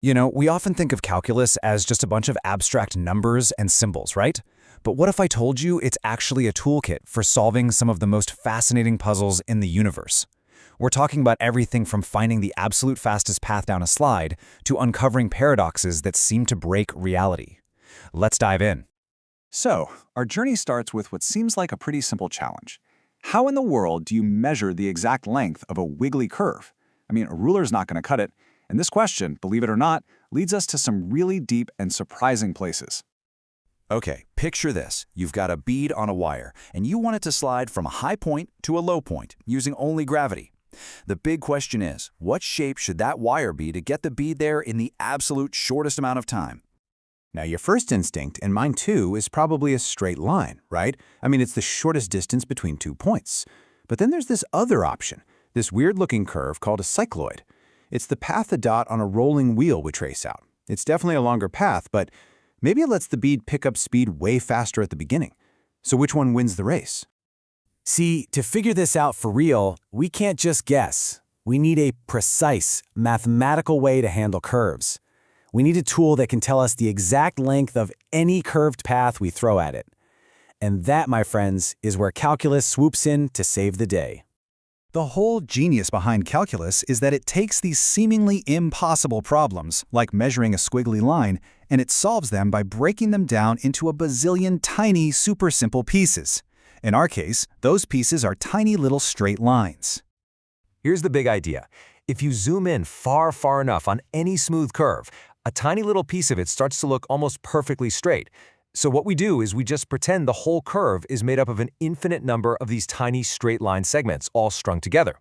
We often think of calculus as just a bunch of abstract numbers and symbols, right? But what if I told you it's actually a toolkit for solving some of the most fascinating puzzles in the universe? We're talking about everything from finding the absolute fastest path down a slide to uncovering paradoxes that seem to break reality. Let's dive in. So, our journey starts with what seems like a pretty simple challenge. How in the world do you measure the exact length of a wiggly curve? A ruler's not going to cut it, and this question, believe it or not, leads us to some really deep and surprising places. Okay, picture this. You've got a bead on a wire, and you want it to slide from a high point to a low point using only gravity. The big question is, what shape should that wire be to get the bead there in the absolute shortest amount of time? Now, your first instinct, and mine too, is probably a straight line, right? It's the shortest distance between 2 points. But then there's this other option, this weird-looking curve called a cycloid. It's the path a dot on a rolling wheel would trace out. It's definitely a longer path, but maybe it lets the bead pick up speed way faster at the beginning. So which one wins the race? See, to figure this out for real, we can't just guess. We need a precise, mathematical way to handle curves. We need a tool that can tell us the exact length of any curved path we throw at it. And that, my friends, is where calculus swoops in to save the day. The whole genius behind calculus is that it takes these seemingly impossible problems, like measuring a squiggly line, and it solves them by breaking them down into a bazillion tiny, super simple pieces. In our case, those pieces are tiny little straight lines. Here's the big idea. If you zoom in far, far enough on any smooth curve, a tiny little piece of it starts to look almost perfectly straight. So what we do is we just pretend the whole curve is made up of an infinite number of these tiny straight line segments all strung together.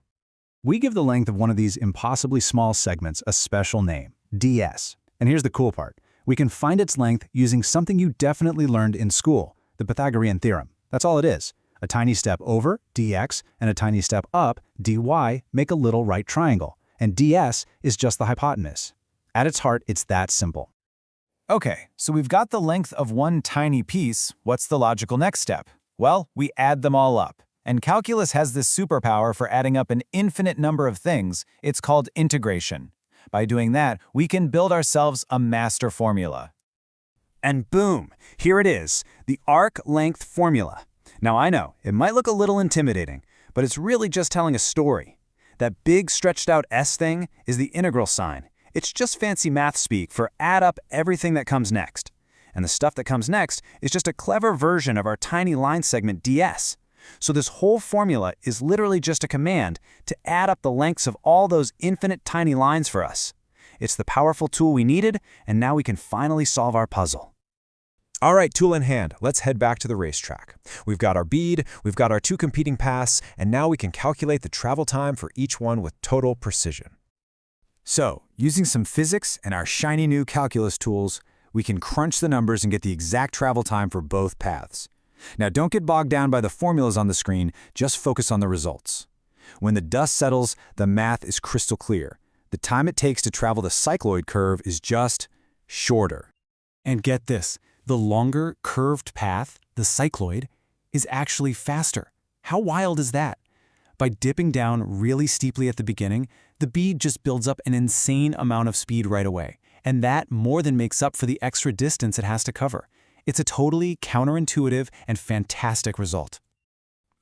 We give the length of one of these impossibly small segments a special name, ds. And here's the cool part. We can find its length using something you definitely learned in school, the Pythagorean theorem. That's all it is. A tiny step over, dx, and a tiny step up, dy, make a little right triangle, and ds is just the hypotenuse. At its heart, it's that simple. Okay, so we've got the length of one tiny piece. What's the logical next step? Well, we add them all up. And calculus has this superpower for adding up an infinite number of things. It's called integration. By doing that, we can build ourselves a master formula. And boom, here it is, the arc length formula. Now I know, it might look a little intimidating, but it's really just telling a story. That big stretched out S thing is the integral sign. It's just fancy math speak for add up everything that comes next. And the stuff that comes next is just a clever version of our tiny line segment ds. So this whole formula is literally just a command to add up the lengths of all those infinite tiny lines for us. It's the powerful tool we needed, and now we can finally solve our puzzle. All right, tool in hand, let's head back to the racetrack. We've got our bead, we've got our two competing paths, and now we can calculate the travel time for each one with total precision. So, using some physics and our shiny new calculus tools, we can crunch the numbers and get the exact travel time for both paths. Now, don't get bogged down by the formulas on the screen, just focus on the results. When the dust settles, the math is crystal clear. The time it takes to travel the cycloid curve is just shorter. And get this, the longer curved path, the cycloid, is actually faster. How wild is that? By dipping down really steeply at the beginning, the bead just builds up an insane amount of speed right away, and that more than makes up for the extra distance it has to cover. It's a totally counterintuitive and fantastic result.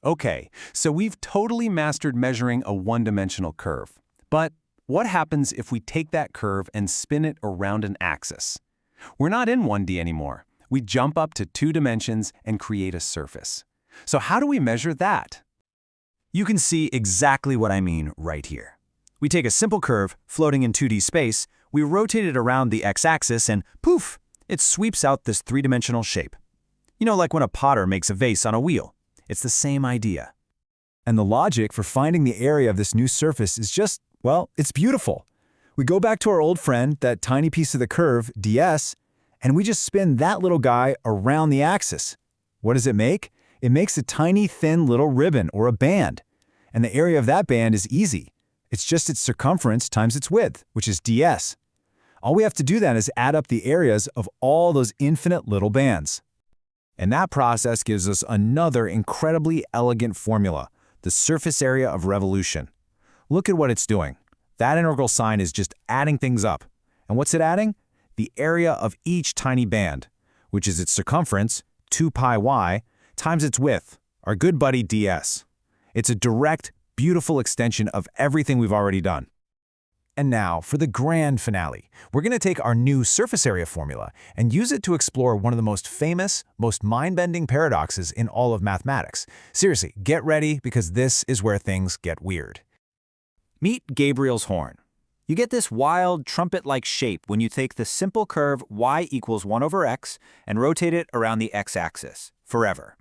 Okay, so we've totally mastered measuring a one-dimensional curve. But what happens if we take that curve and spin it around an axis? We're not in 1D anymore. We jump up to 2 dimensions and create a surface. So how do we measure that? You can see exactly what I mean right here. We take a simple curve floating in 2D space, we rotate it around the x-axis, and poof, it sweeps out this 3-dimensional shape. Like when a potter makes a vase on a wheel. It's the same idea. And the logic for finding the area of this new surface is just, well, it's beautiful. We go back to our old friend, that tiny piece of the curve, ds, and we just spin that little guy around the axis. What does it make? It makes a tiny, thin little ribbon or a band. And the area of that band is easy. It's just its circumference times its width, which is ds. All we have to do then is add up the areas of all those infinite little bands. And that process gives us another incredibly elegant formula, the surface area of revolution. Look at what it's doing. That integral sign is just adding things up. And what's it adding? The area of each tiny band, which is its circumference, 2 pi y, times its width, our good buddy ds. It's a direct, beautiful extension of everything we've already done. And now, for the grand finale, we're going to take our new surface area formula and use it to explore one of the most famous, most mind-bending paradoxes in all of mathematics. Seriously, get ready because this is where things get weird. Meet Gabriel's horn. You get this wild, trumpet-like shape when you take the simple curve y equals 1 over x and rotate it around the x-axis, forever.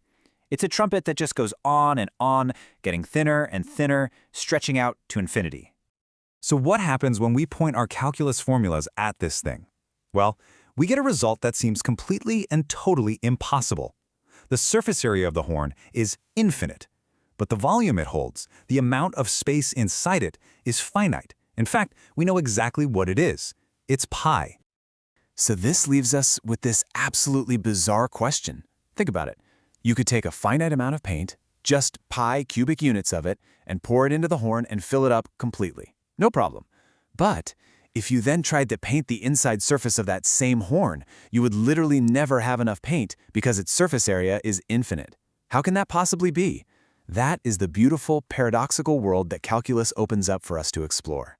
It's a trumpet that just goes on and on, getting thinner and thinner, stretching out to infinity. So what happens when we point our calculus formulas at this thing? Well, we get a result that seems completely and totally impossible. The surface area of the horn is infinite, but the volume it holds, the amount of space inside it, is finite. In fact, we know exactly what it is. It's pi. So this leaves us with this absolutely bizarre question. Think about it. You could take a finite amount of paint, just pi cubic units of it, and pour it into the horn and fill it up completely. No problem. But if you then tried to paint the inside surface of that same horn, you would literally never have enough paint because its surface area is infinite. How can that possibly be? That is the beautiful, paradoxical world that calculus opens up for us to explore.